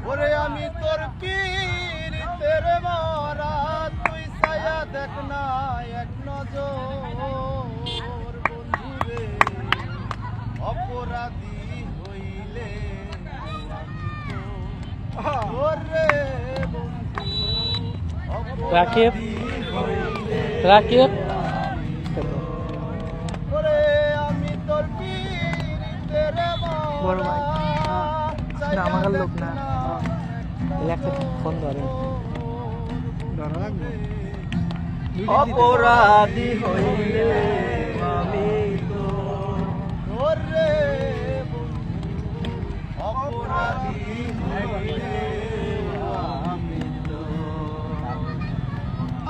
ওরে আমি তোর পীড়িতের মরা তুই ছায়া দেখ না এক নজর বন্ধুরে অপরাধী হইলে ওরে বন্ধু রাকিব রাকিব ওরে আমি তোর পীড়িতের বড় ভাই মরা আমাদের লোক না একটা ফোন ধরে অপরাধী হইলে আমি তো ওরে অপরাধী হইলে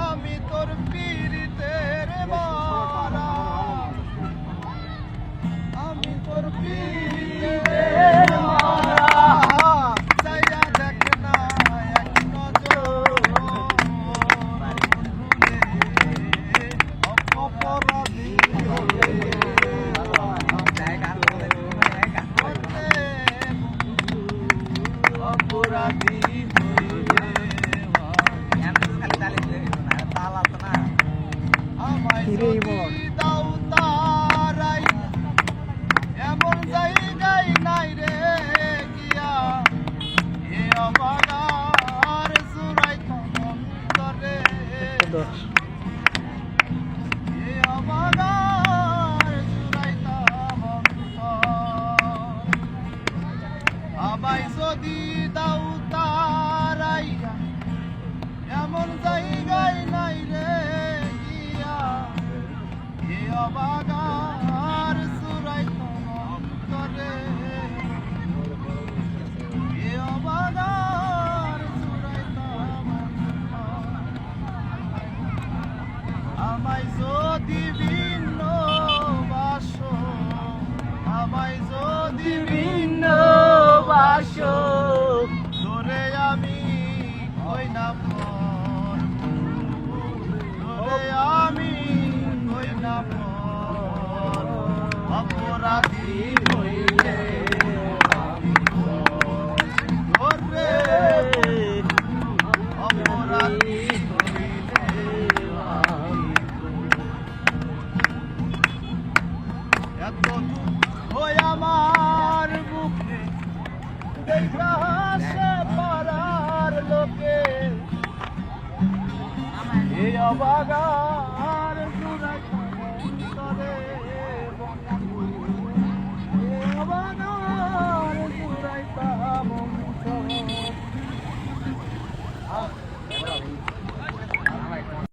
আমি তোর পীড়িতের মরা আমি তোর পীড়িতের মরা চাইয়া দেখ না এক নজর অপরাধী অপরাধী আমায় যদি দাও তারাই এমন জায়গায় নাই রে গিয়া এ অবাগার জুড়াইত অন্তরে এ অবাগার জুড়াইত অন্তর আমায় যদি দাও তারাই এমন জায়গায় নাই রে অবাগার সুরাইত অন্তরে এ অবাগার সুরাইত আমায় যদি ভিন্ন বাস আমায় যদি ভিন্ন বাস ধরে আমি কই না ধরে আমি কই না অপরাধী হইলে ওরে অপরাধী হইলে এত ওই আমার বুকে দেখা হাসে পাড়ার লোকে এই অবাগা